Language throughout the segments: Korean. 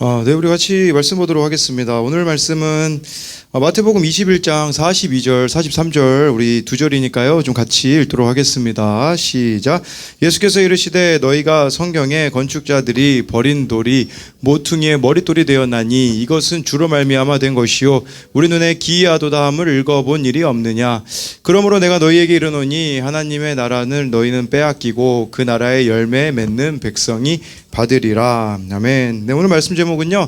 네, 우리 같이 말씀 보도록 하겠습니다. 오늘 말씀은 마태복음 21장 42절, 43절 우리 두 절이니까요. 좀 같이 읽도록 하겠습니다. 시작. 예수께서 이르시되 너희가 성경에 건축자들이 버린 돌이 모퉁이의 머릿돌이 되었나니 이것은 주로 말미암아 된 것이요 우리 눈에 기이하도다 함을 읽어본 일이 없느냐. 그러므로 내가 너희에게 이르노니 하나님의 나라는 너희는 빼앗기고 그 나라의 열매 맺는 백성이 받으리라. 아멘. 네, 오늘 말씀 제목은요,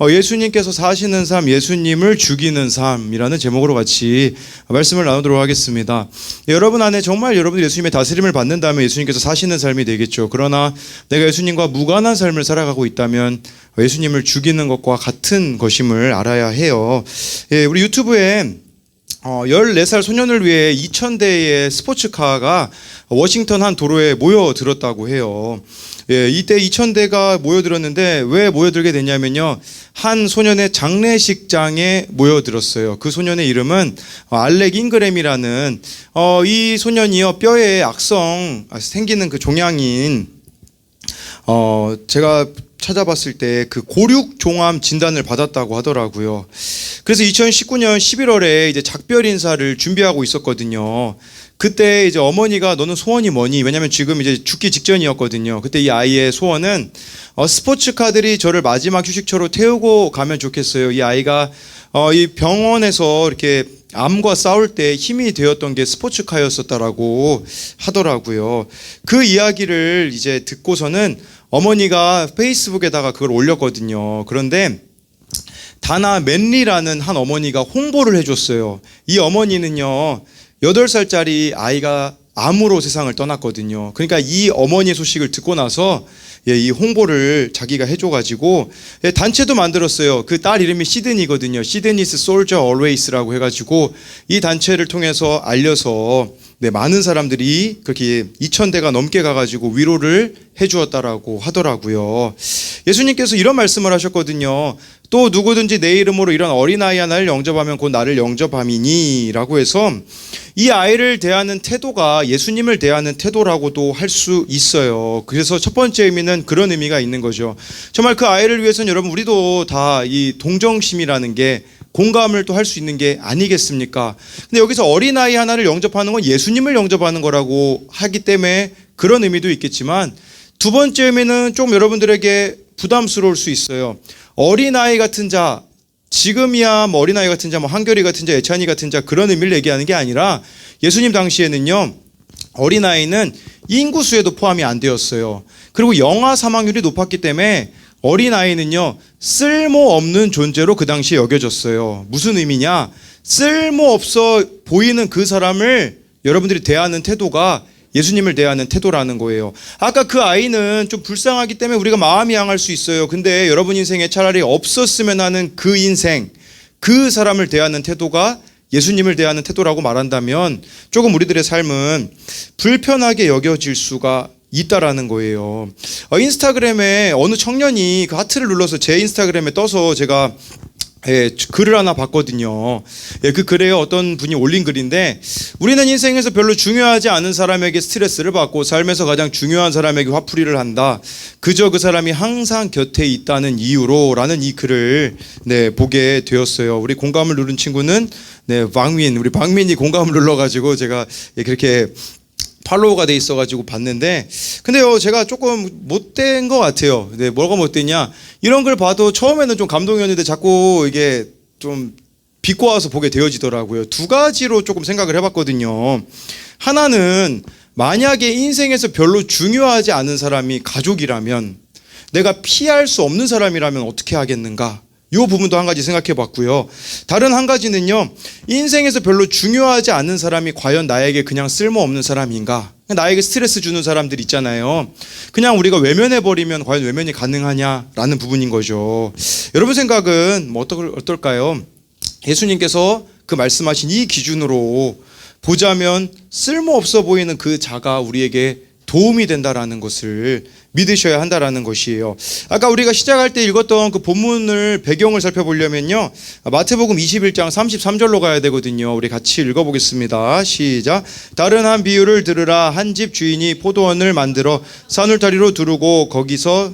예수님께서 사시는 삶, 예수님을 죽이는 삶이라는 제목으로 같이 말씀을 나누도록 하겠습니다. 여러분 안에 정말 여러분 예수님의 다스림을 받는다면 예수님께서 사시는 삶이 되겠죠. 그러나 내가 예수님과 무관한 삶을 살아가고 있다면 예수님을 죽이는 것과 같은 것임을 알아야 해요. 우리 유튜브에 14살 소년을 위해 2000대의 스포츠카가 워싱턴 한 도로에 모여들었다고 해요. 이때 2000대가 모여들었는데 왜 모여들게 됐냐면요, 한 소년의 장례식장에 모여들었어요. 그 소년의 이름은 알렉 잉그램이라는 이 소년이요, 뼈에 악성 생기는 그 종양인 제가 찾아봤을 때 그 고륙종암 진단을 받았다고 하더라고요. 그래서 2019년 11월에 이제 작별 인사를 준비하고 있었거든요. 그때 이제 어머니가 너는 소원이 뭐니? 왜냐면 지금 이제 죽기 직전이었거든요. 그때 이 아이의 소원은 스포츠카들이 저를 마지막 휴식처로 태우고 가면 좋겠어요. 이 아이가 이 병원에서 이렇게 암과 싸울 때 힘이 되었던 게 스포츠카였었다라고 하더라고요. 그 이야기를 이제 듣고서는 어머니가 페이스북에다가 그걸 올렸거든요. 그런데 다나 맨리라는 한 어머니가 홍보를 해줬어요. 이 어머니는요, 8살짜리 아이가 암으로 세상을 떠났거든요. 그러니까 이 어머니의 소식을 듣고 나서 이 홍보를 자기가 해줘가지고 단체도 만들었어요. 그 딸 이름이 시드니거든요. 시드니스 솔저 얼웨이스라고 해가지고 이 단체를 통해서 알려서 많은 사람들이 그렇게 2000대가 넘게 가가지고 위로를 해주었다라고 하더라고요. 예수님께서 이런 말씀을 하셨거든요. 또 누구든지 내 이름으로 이런 어린아이 하나를 영접하면 곧 나를 영접함이니 라고 해서 이 아이를 대하는 태도가 예수님을 대하는 태도라고도 할 수 있어요. 그래서 첫 번째 의미는 그런 의미가 있는 거죠. 정말 그 아이를 위해서는 여러분 우리도 다 이 동정심이라는 게 공감을 또 할 수 있는 게 아니겠습니까? 근데 여기서 어린아이 하나를 영접하는 건 예수님을 영접하는 거라고 하기 때문에 그런 의미도 있겠지만, 두 번째 의미는 좀 여러분들에게 부담스러울 수 있어요. 어린아이 같은 자, 지금이야 뭐 어린아이 같은 자, 뭐 한결이 같은 자, 예찬이 같은 자, 그런 의미를 얘기하는 게 아니라 예수님 당시에는요, 어린아이는 인구수에도 포함이 안 되었어요. 그리고 영아 사망률이 높았기 때문에 어린아이는요, 쓸모없는 존재로 그 당시에 여겨졌어요. 무슨 의미냐? 쓸모없어 보이는 그 사람을 여러분들이 대하는 태도가 예수님을 대하는 태도라는 거예요. 아까 그 아이는 좀 불쌍하기 때문에 우리가 마음이 상할 수 있어요. 근데 여러분 인생에 차라리 없었으면 하는 그 인생, 그 사람을 대하는 태도가 예수님을 대하는 태도라고 말한다면 조금 우리들의 삶은 불편하게 여겨질 수가 있다라는 거예요. 인스타그램에 어느 청년이 그 하트를 눌러서 제 인스타그램에 떠서 제가 글을 하나 봤거든요. 그 글에 어떤 분이 올린 글인데, 우리는 인생에서 별로 중요하지 않은 사람에게 스트레스를 받고 삶에서 가장 중요한 사람에게 화풀이를 한다. 그저 그 사람이 항상 곁에 있다는 이유로 라는 이 글을 보게 되었어요. 우리 공감을 누른 친구는 우리 박민이 공감을 눌러가지고 제가 그렇게 팔로우가 돼 있어가지고 봤는데, 근데요, 제가 조금 못된 것 같아요. 뭐가 못됐냐? 이런 걸 봐도 처음에는 좀 감동이었는데 자꾸 이게 좀 비꼬아서 보게 되어지더라고요. 두 가지로 조금 생각을 해봤거든요. 하나는 만약에 인생에서 별로 중요하지 않은 사람이 가족이라면, 내가 피할 수 없는 사람이라면 어떻게 하겠는가? 이 부분도 한 가지 생각해 봤고요. 다른 한 가지는요, 인생에서 별로 중요하지 않은 사람이 과연 나에게 그냥 쓸모없는 사람인가? 나에게 스트레스 주는 사람들 있잖아요. 그냥 우리가 외면해버리면 과연 외면이 가능하냐라는 부분인 거죠. 여러분 생각은 뭐 어떨까요? 예수님께서 그 말씀하신 이 기준으로 보자면 쓸모없어 보이는 그 자가 우리에게 도움이 된다라는 것을 믿으셔야 한다라는 것이에요. 아까 우리가 시작할 때 읽었던 그 본문을 배경을 살펴보려면요, 마태복음 21장 33절로 가야 되거든요. 우리 같이 읽어보겠습니다. 시작. 다른 한 비유를 들으라. 한 집 주인이 포도원을 만들어 산울타리로 두르고 거기서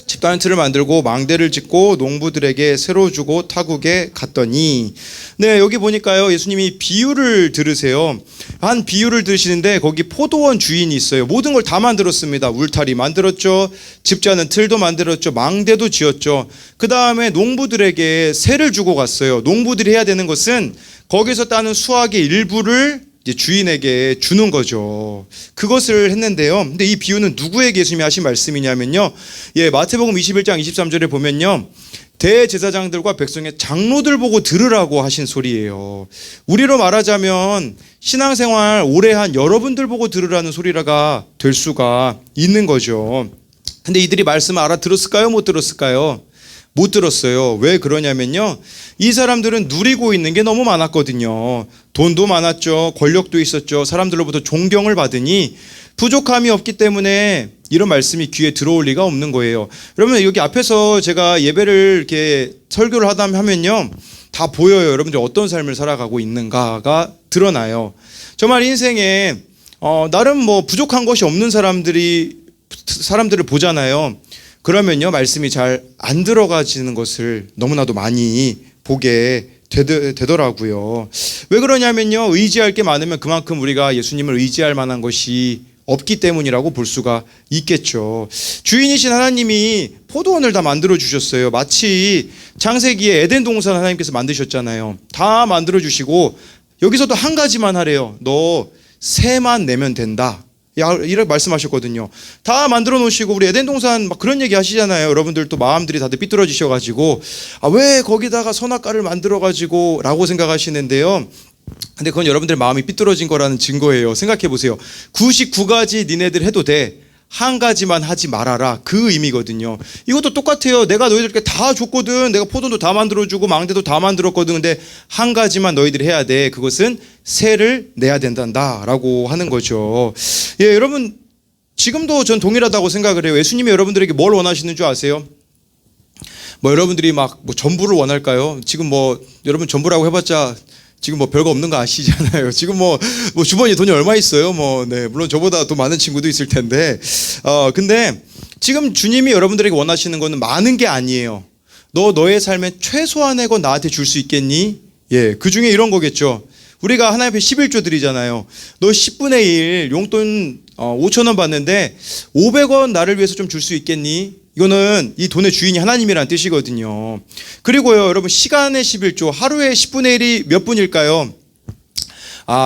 집단 틀을 만들고 망대를 짓고 농부들에게 새로 주고 타국에 갔더니, 네, 여기 보니까요, 예수님이 비유를 들으세요. 한 비유를 들으시는데 거기 포도원 주인이 있어요. 모든 걸 다 만들었습니다. 울타리 만들었죠, 집자는 틀도 만들었죠, 망대도 지었죠. 그 다음에 농부들에게 새를 주고 갔어요. 농부들이 해야 되는 것은 거기서 따는 수확의 일부를 이제 주인에게 주는 거죠. 그것을 했는데요. 근데 이 비유는 누구에게 예수님이 하신 말씀이냐면요, 마태복음 21장 23절에 보면요, 대제사장들과 백성의 장로들 보고 들으라고 하신 소리예요. 우리로 말하자면 신앙생활 오래 한 여러분들 보고 들으라는 소리가 될 수가 있는 거죠. 근데 이들이 말씀을 알아들었을까요? 못 들었을까요? 못 들었어요. 왜 그러냐면요, 이 사람들은 누리고 있는 게 너무 많았거든요. 돈도 많았죠, 권력도 있었죠, 사람들로부터 존경을 받으니 부족함이 없기 때문에 이런 말씀이 귀에 들어올 리가 없는 거예요. 여러분, 여기 앞에서 제가 예배를 이렇게 설교를 하다 하면요, 다 보여요. 여러분들이 어떤 삶을 살아가고 있는가가 드러나요. 정말 인생에 나름 뭐 부족한 것이 없는 사람들을 보잖아요. 그러면요, 말씀이 잘 안 들어가지는 것을 너무나도 많이 보게 되더라고요. 왜 그러냐면요, 의지할 게 많으면 그만큼 우리가 예수님을 의지할 만한 것이 없기 때문이라고 볼 수가 있겠죠. 주인이신 하나님이 포도원을 다 만들어 주셨어요. 마치 창세기에 에덴 동산 하나님께서 만드셨잖아요. 다 만들어 주시고 여기서도 한 가지만 하래요. 너 새만 내면 된다, 이렇게 말씀하셨거든요. 다 만들어 놓으시고, 우리 에덴 동산 막 그런 얘기 하시잖아요. 여러분들 또 마음들이 다들 삐뚤어지셔가지고, 왜 거기다가 선악과를 만들어가지고 라고 생각하시는데요. 근데 그건 여러분들 마음이 삐뚤어진 거라는 증거예요. 생각해 보세요. 99가지 니네들 해도 돼, 한 가지만 하지 말아라, 그 의미거든요. 이것도 똑같아요. 내가 너희들께 다 줬거든. 내가 포도도 다 만들어주고 망대도 다 만들었거든. 근데 한 가지만 너희들이 해야 돼. 그것은 새를 내야 된다라고 하는 거죠. 여러분, 지금도 전 동일하다고 생각을 해요. 예수님이 여러분들에게 뭘 원하시는 줄 아세요? 여러분들이 막 전부를 원할까요? 지금 여러분 전부라고 해봤자 지금 별거 없는 거 아시잖아요. 지금 주머니에 돈이 얼마 있어요? 네, 물론 저보다 더 많은 친구도 있을 텐데, 근데 지금 주님이 여러분들에게 원하시는 거는 많은 게 아니에요. 너의 삶에 최소한의 건 나한테 줄 수 있겠니? 그 중에 이런 거겠죠. 우리가 하나님 앞에 11조 드리잖아요. 너 10분의 1 용돈 5,000원 받는데 500원 나를 위해서 좀 줄 수 있겠니? 이거는 이 돈의 주인이 하나님이라는 뜻이거든요. 그리고요, 여러분, 시간의 11조, 하루에 10분의 1이 몇 분일까요?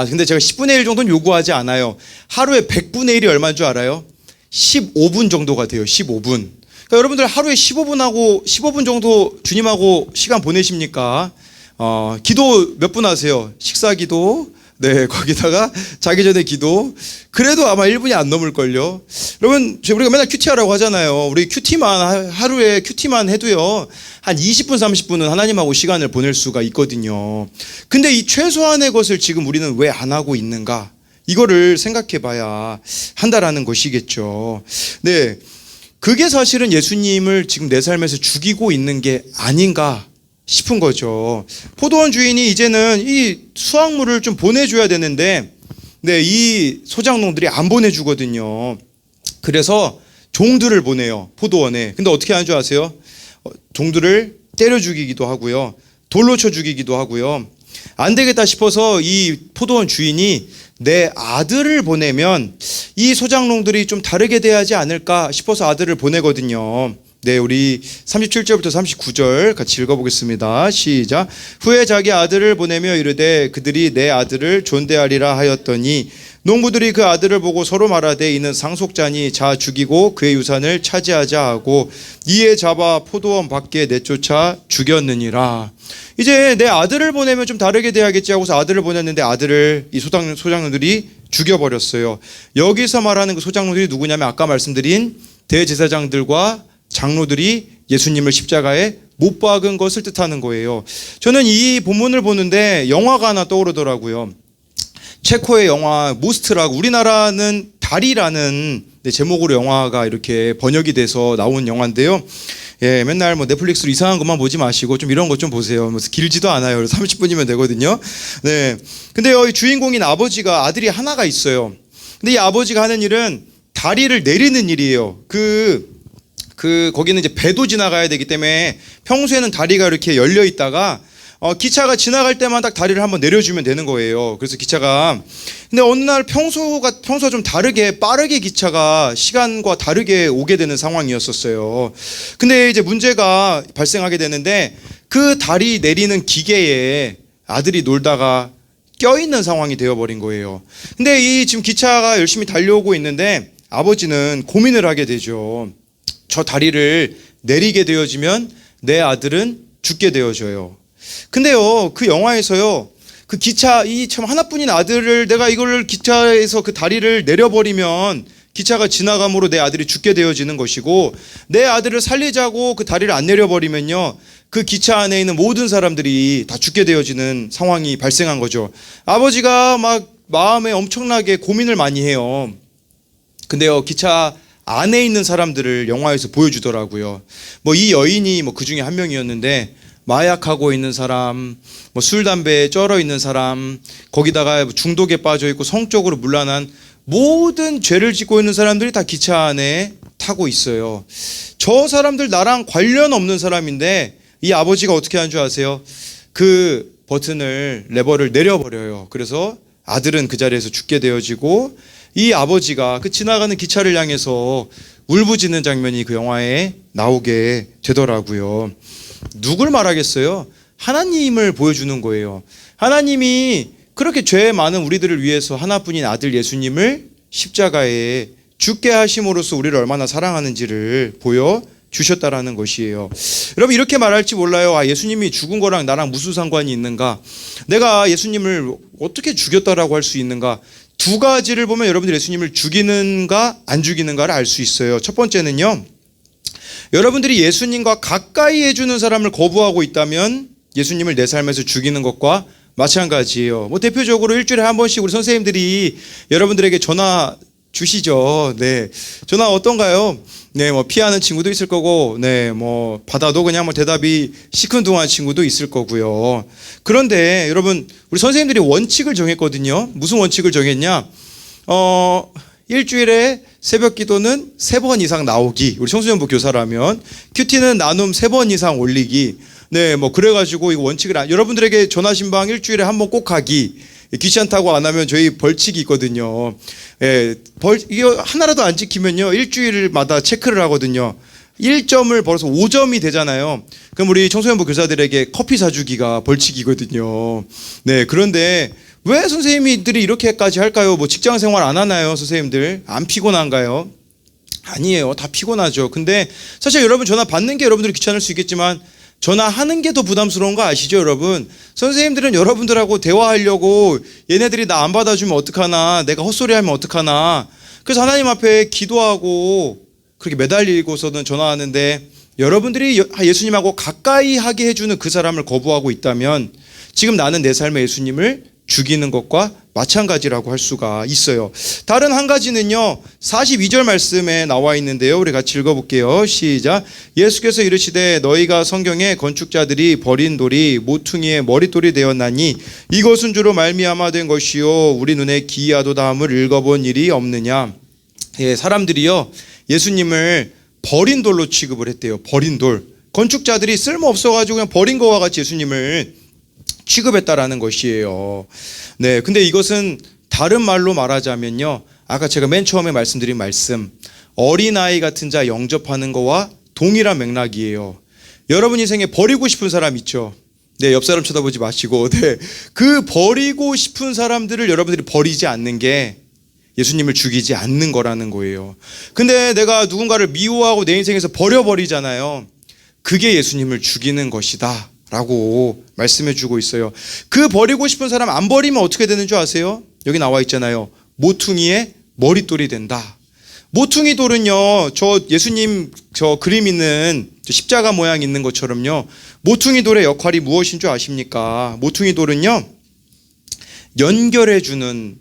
근데 제가 10분의 1 정도는 요구하지 않아요. 하루에 100분의 1이 얼마인 줄 알아요? 15분 정도가 돼요. 15분. 그러니까 여러분들 하루에 15분 정도 주님하고 시간 보내십니까? 기도 몇 분 하세요? 식사 기도, 네, 거기다가 자기 전에 기도, 그래도 아마 1분이 안 넘을걸요. 여러분, 우리가 맨날 큐티하라고 하잖아요. 우리 하루에 큐티만 해도요, 한 20분, 30분은 하나님하고 시간을 보낼 수가 있거든요. 근데 이 최소한의 것을 지금 우리는 왜 안 하고 있는가? 이거를 생각해 봐야 한다라는 것이겠죠. 네. 그게 사실은 예수님을 지금 내 삶에서 죽이고 있는 게 아닌가 싶은 거죠. 포도원 주인이 이제는 이 수확물을 좀 보내줘야 되는데, 네, 이 소작농들이 안 보내주거든요. 그래서 종들을 보내요, 포도원에. 근데 어떻게 하는 줄 아세요? 종들을 때려 죽이기도 하고요, 돌로 쳐 죽이기도 하고요. 안 되겠다 싶어서 이 포도원 주인이 내 아들을 보내면 이 소작농들이 좀 다르게 대하지 않을까 싶어서 아들을 보내거든요. 네, 우리 37절부터 39절 같이 읽어보겠습니다. 시작. 후에 자기 아들을 보내며 이르되 그들이 내 아들을 존대하리라 하였더니 농부들이 그 아들을 보고 서로 말하되 이는 상속자니 자 죽이고 그의 유산을 차지하자 하고 이에 잡아 포도원 밖에 내쫓아 죽였느니라. 이제 내 아들을 보내면 좀 다르게 돼야겠지 하고서 아들을 보냈는데 아들을 이 소작농들이 죽여버렸어요. 여기서 말하는 그 소작농들이 누구냐면 아까 말씀드린 대제사장들과 장로들이 예수님을 십자가에 못 박은 것을 뜻하는 거예요. 저는 이 본문을 보는데 영화가 하나 떠오르더라고요. 체코의 영화 모스트라고, 우리나라는 달이라는 제목으로 영화가 이렇게 번역이 돼서 나온 영화인데요. 맨날 넷플릭스로 이상한 것만 보지 마시고 좀 이런 것 좀 보세요. 길지도 않아요. 30분이면 되거든요. 네. 근데 이 주인공인 아버지가 아들이 하나가 있어요. 근데 이 아버지가 하는 일은 다리를 내리는 일이에요. 그 거기는 이제 배도 지나가야 되기 때문에 평소에는 다리가 이렇게 열려 있다가 기차가 지나갈 때만 딱 다리를 한번 내려주면 되는 거예요. 그래서 기차가 근데 어느 날 평소와 좀 다르게 빠르게 기차가 시간과 다르게 오게 되는 상황이었었어요. 근데 이제 문제가 발생하게 되는데 그 다리 내리는 기계에 아들이 놀다가 껴있는 상황이 되어버린 거예요. 근데 이 지금 기차가 열심히 달려오고 있는데 아버지는 고민을 하게 되죠. 저 다리를 내리게 되어지면 내 아들은 죽게 되어져요. 근데요, 그 영화에서요, 그 기차, 이 참 하나뿐인 아들을 내가 이걸 기차에서 그 다리를 내려버리면 기차가 지나감으로 내 아들이 죽게 되어지는 것이고, 내 아들을 살리자고 그 다리를 안 내려버리면요, 그 기차 안에 있는 모든 사람들이 다 죽게 되어지는 상황이 발생한 거죠. 아버지가 막 마음에 엄청나게 고민을 많이 해요. 근데요, 기차 안에 있는 사람들을 영화에서 보여주더라고요. 뭐 이 여인이 뭐 그 중에 한 명이었는데, 마약하고 있는 사람, 뭐 술, 담배에 쩔어 있는 사람, 거기다가 중독에 빠져 있고 성적으로 문란한 모든 죄를 짓고 있는 사람들이 다 기차 안에 타고 있어요. 저 사람들 나랑 관련 없는 사람인데 이 아버지가 어떻게 하는 줄 아세요? 그 버튼을, 레버를 내려버려요. 그래서 아들은 그 자리에서 죽게 되어지고 이 아버지가 그 지나가는 기차를 향해서 울부짖는 장면이 그 영화에 나오게 되더라고요. 누굴 말하겠어요? 하나님을 보여주는 거예요. 하나님이 그렇게 죄 많은 우리들을 위해서 하나뿐인 아들 예수님을 십자가에 죽게 하심으로써 우리를 얼마나 사랑하는지를 보여주셨다라는 것이에요. 여러분 이렇게 말할지 몰라요. 예수님이 죽은 거랑 나랑 무슨 상관이 있는가? 내가 예수님을 어떻게 죽였다라고 할 수 있는가? 두 가지를 보면 여러분들 예수님을 죽이는가 안 죽이는가를 알 수 있어요. 첫 번째는요, 여러분들이 예수님과 가까이 해주는 사람을 거부하고 있다면 예수님을 내 삶에서 죽이는 것과 마찬가지예요. 뭐 대표적으로 일주일에 한 번씩 우리 선생님들이 여러분들에게 전화 주시죠. 네, 전화 어떤가요? 네, 뭐 피하는 친구도 있을 거고, 네, 뭐 받아도 그냥 뭐 대답이 시큰둥한 친구도 있을 거고요. 그런데 여러분, 우리 선생님들이 원칙을 정했거든요. 무슨 원칙을 정했냐? 일주일에 새벽 기도는 3번 이상 나오기. 우리 청소년부 교사라면 큐티는 나눔 3번 이상 올리기. 네, 뭐 그래가지고 이거 원칙을 여러분들에게 전화 신방 일주일에 한 번 꼭 하기. 귀찮다고 안 하면 저희 벌칙이 있거든요. 예, 이거 하나라도 안 지키면요 일주일마다 체크를 하거든요. 1점을 벌어서 5점이 되잖아요. 그럼 우리 청소년부 교사들에게 커피 사주기가 벌칙이거든요. 네, 그런데 왜 선생님들이 이렇게까지 할까요? 뭐 직장 생활 안 하나요, 선생님들? 안 피곤한가요? 아니에요. 다 피곤하죠. 근데 사실 여러분 전화 받는 게 여러분들이 귀찮을 수 있겠지만 전화하는 게 더 부담스러운 거 아시죠, 여러분? 선생님들은 여러분들하고 대화하려고 얘네들이 나 안 받아주면 어떡하나, 내가 헛소리하면 어떡하나. 그래서 하나님 앞에 기도하고 그렇게 매달리고서는 전화하는데 여러분들이 예수님하고 가까이 하게 해주는 그 사람을 거부하고 있다면 지금 나는 내 삶의 예수님을 죽이는 것과 마찬가지라고 할 수가 있어요. 다른 한 가지는요, 42절 말씀에 나와 있는데요. 우리 같이 읽어볼게요. 시작. 예수께서 이르시되 너희가 성경에 건축자들이 버린 돌이 모퉁이의 머릿돌이 되었나니 이것은 주로 말미암아 된 것이요 우리 눈에 기이하도다함을 읽어본 일이 없느냐. 예, 사람들이요 예수님을 버린 돌로 취급을 했대요. 버린 돌. 건축자들이 쓸모없어가지고 그냥 버린 거와 같이 예수님을 취급했다라는 것이에요. 네, 근데 이것은 다른 말로 말하자면요, 아까 제가 맨 처음에 말씀드린 말씀, 어린아이 같은 자 영접하는 거와 동일한 맥락이에요. 여러분 인생에 버리고 싶은 사람 있죠? 네, 옆 사람 쳐다보지 마시고, 네, 그 버리고 싶은 사람들을 여러분들이 버리지 않는 게 예수님을 죽이지 않는 거라는 거예요. 근데 내가 누군가를 미워하고 내 인생에서 버려버리잖아요. 그게 예수님을 죽이는 것이다 라고 말씀해 주고 있어요. 그 버리고 싶은 사람 안 버리면 어떻게 되는 줄 아세요? 여기 나와 있잖아요. 모퉁이의 머릿돌이 된다. 모퉁이 돌은요, 저 예수님 저 그림 있는 저 십자가 모양 있는 것처럼요, 모퉁이 돌의 역할이 무엇인 줄 아십니까? 모퉁이 돌은요, 연결해 주는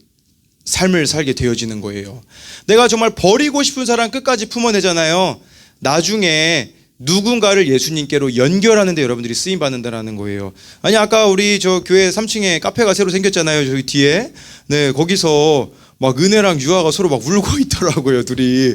삶을 살게 되어지는 거예요. 내가 정말 버리고 싶은 사람 끝까지 품어내잖아요. 나중에 누군가를 예수님께로 연결하는 데 여러분들이 쓰임 받는다라는 거예요. 아니 아까 우리 저 교회 3층에 카페가 새로 생겼잖아요. 저기 뒤에. 네, 거기서 막 은혜랑 유아가 서로 막 울고 있더라고요, 둘이.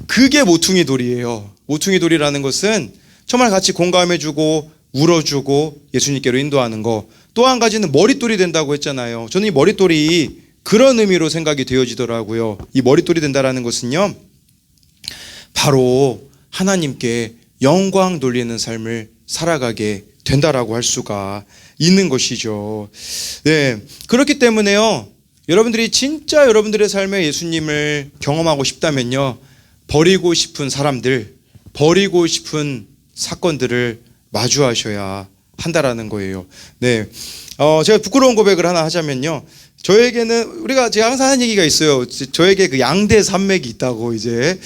그게 모퉁이 돌이에요. 모퉁이 돌이라는 것은 정말 같이 공감해주고 울어주고 예수님께로 인도하는 거. 또 한 가지는 머릿돌이 된다고 했잖아요. 저는 이 머릿돌이 그런 의미로 생각이 되어지더라고요. 이 머릿돌이 된다라는 것은요, 바로 하나님께 영광 돌리는 삶을 살아가게 된다라고 할 수가 있는 것이죠. 네, 그렇기 때문에요, 여러분들이 진짜 여러분들의 삶에 예수님을 경험하고 싶다면요, 버리고 싶은 사람들, 버리고 싶은 사건들을 마주하셔야 한다라는 거예요. 네, 제가 부끄러운 고백을 하나 하자면요, 저에게는 제가 항상 하는 얘기가 있어요. 저에게 그 양대 산맥이 있다고 이제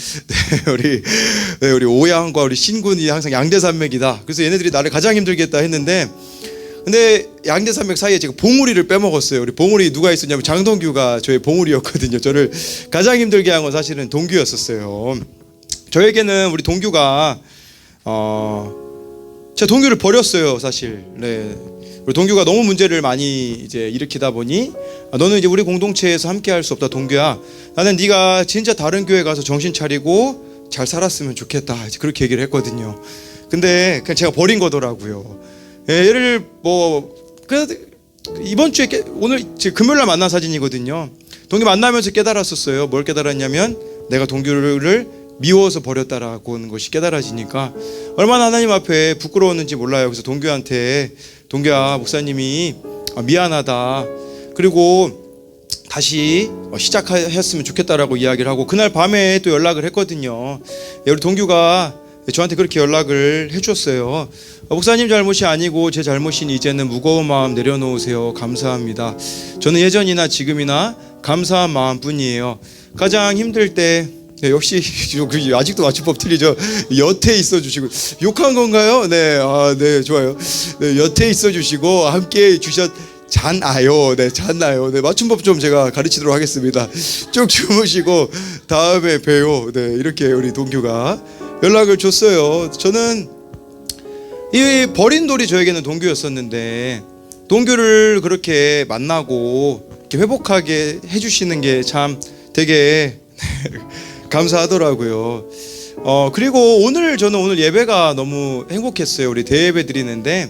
우리 오양과 우리 신군이 항상 양대 산맥이다. 그래서 얘네들이 나를 가장 힘들게 했다 했는데, 근데 양대 산맥 사이에 제가 봉우리를 빼먹었어요. 우리 봉우리 누가 있었냐면 장동규가 저의 봉우리였거든요. 저를 가장 힘들게 한 건 사실은 동규였었어요. 저에게는 우리 동규가 제가 동규를 버렸어요, 사실. 네. 우리 동규가 너무 문제를 많이 이제 일으키다 보니, 너는 이제 우리 공동체에서 함께 할 수 없다, 동규야. 나는 네가 진짜 다른 교회 가서 정신 차리고 잘 살았으면 좋겠다. 이제 그렇게 얘기를 했거든요. 근데 그냥 제가 버린 거더라고요. 예, 얘를 이번 주에 오늘 지금 금요일 날 만난 사진이거든요. 동규 만나면서 깨달았었어요. 뭘 깨달았냐면 내가 동규를 미워서 버렸다라고 하는 것이 깨달아지니까 얼마나 하나님 앞에 부끄러웠는지 몰라요. 그래서 동규한테, 동규야, 목사님이 미안하다, 그리고 다시 시작했으면 좋겠다라고 이야기를 하고, 그날 밤에 또 연락을 했거든요. 우리 동규가 저한테 그렇게 연락을 해줬어요. 목사님 잘못이 아니고 제 잘못이니 이제는 무거운 마음 내려놓으세요. 감사합니다. 저는 예전이나 지금이나 감사한 마음뿐이에요. 가장 힘들 때, 네, 역시 아직도 맞춤법 틀리죠. 여태 있어 주시고, 욕한 건가요? 네, 네, 좋아요. 네, 여태 있어 주시고 함께 잤나요? 네, 잤나요? 네, 맞춤법 좀 제가 가르치도록 하겠습니다. 쭉 주무시고 다음에 봬요. 네, 이렇게 우리 동규가 연락을 줬어요. 저는 이 버린 돌이 저에게는 동규였었는데, 동규를 그렇게 만나고 이렇게 회복하게 해주시는 게 참 되게 감사하더라고요. 그리고 저는 오늘 예배가 너무 행복했어요. 우리 대예배 드리는데,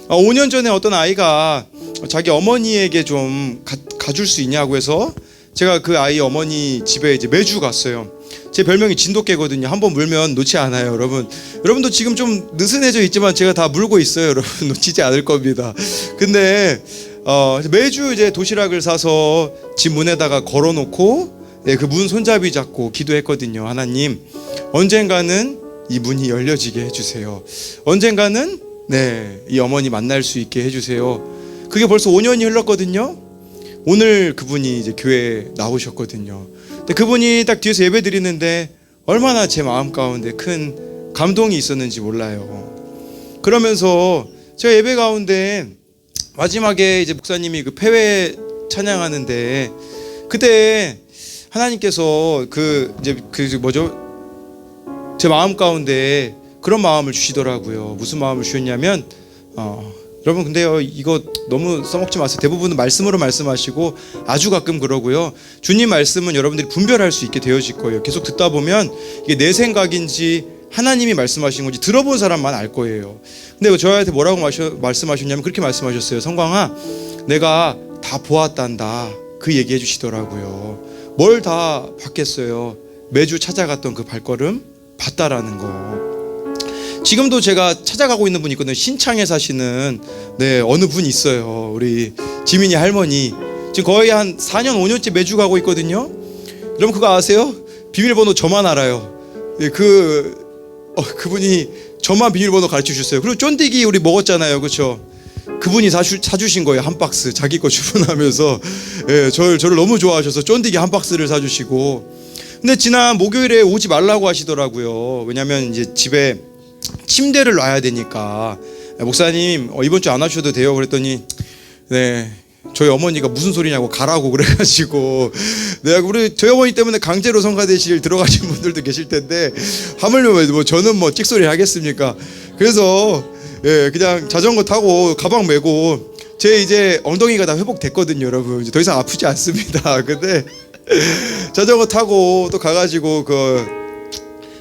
5년 전에 어떤 아이가 자기 어머니에게 좀 가줄 수 있냐고 해서 제가 그 아이 어머니 집에 이제 매주 갔어요. 제 별명이 진돗개거든요. 한번 물면 놓지 않아요, 여러분. 여러분도 지금 좀 느슨해져 있지만 제가 다 물고 있어요, 여러분. 놓치지 않을 겁니다. 근데 매주 이제 도시락을 사서 집 문에다가 걸어놓고, 네, 그 문 손잡이 잡고 기도했거든요. 하나님, 언젠가는 이 문이 열려지게 해주세요. 언젠가는, 네, 이 어머니 만날 수 있게 해주세요. 그게 벌써 5년이 흘렀거든요. 오늘 그분이 이제 교회에 나오셨거든요. 근데 그분이 딱 뒤에서 예배 드리는데 얼마나 제 마음 가운데 큰 감동이 있었는지 몰라요. 그러면서 제가 예배 가운데 마지막에 이제 목사님이 그 폐회 찬양하는데, 그때 하나님께서 제 마음 가운데 그런 마음을 주시더라고요. 무슨 마음을 주셨냐면, 여러분 근데요, 이거 너무 써먹지 마세요. 대부분은 말씀으로 말씀하시고 아주 가끔 그러고요, 주님 말씀은 여러분들이 분별할 수 있게 되어질 거예요. 계속 듣다 보면 이게 내 생각인지 하나님이 말씀하신 건지 들어본 사람만 알 거예요. 근데 저한테 뭐라고 말씀하셨냐면, 그렇게 말씀하셨어요. 성광아, 내가 다 보았단다, 그 얘기해 주시더라고요. 뭘 다 봤겠어요. 매주 찾아갔던 그 발걸음 봤다라는 거. 지금도 제가 찾아가고 있는 분이 있거든요. 신창에 사시는, 네, 어느 분이 있어요. 우리 지민이 할머니. 지금 거의 한 4년 5년째 매주 가고 있거든요. 여러분 그거 아세요? 비밀번호 저만 알아요. 네, 그분이 저만 비밀번호 가르쳐 주셨어요. 그리고 쫀디기 우리 먹었잖아요, 그렇죠? 그분이 사주신 거예요. 한 박스 자기 거 주문하면서. 예, 저를 너무 좋아하셔서 쫀디기 한 박스를 사주시고. 근데 지난 목요일에 오지 말라고 하시더라고요. 왜냐면 이제 집에 침대를 놔야 되니까. 목사님 이번 주 안 하셔도 돼요. 그랬더니, 네, 저희 어머니가 무슨 소리냐고 가라고 그래가지고, 내가 저희 어머니 때문에 강제로 성가대실 들어가신 분들도 계실 텐데, 하물며 저는 찍소리 하겠습니까? 그래서 예, 그냥 자전거 타고 가방 메고, 제 이제 엉덩이가 다 회복됐거든요, 여러분. 이제 더 이상 아프지 않습니다. 근데 자전거 타고 또 가가지고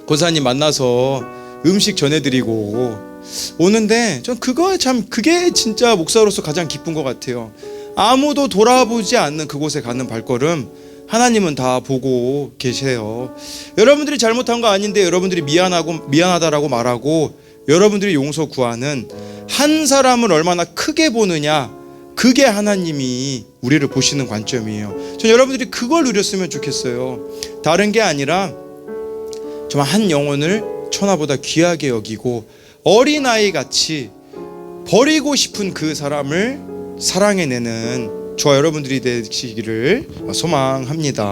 권사님 만나서 음식 전해드리고 오는데 전 그게 진짜 목사로서 가장 기쁜 것 같아요. 아무도 돌아보지 않는 그곳에 가는 발걸음 하나님은 다 보고 계세요. 여러분들이 잘못한 거 아닌데 여러분들이 미안하다라고 말하고 여러분들이 용서 구하는 한 사람을 얼마나 크게 보느냐, 그게 하나님이 우리를 보시는 관점이에요. 전 여러분들이 그걸 누렸으면 좋겠어요. 다른 게 아니라 정말 한 영혼을 천하보다 귀하게 여기고 어린아이 같이 버리고 싶은 그 사람을 사랑해내는 저와 여러분들이 되시기를 소망합니다.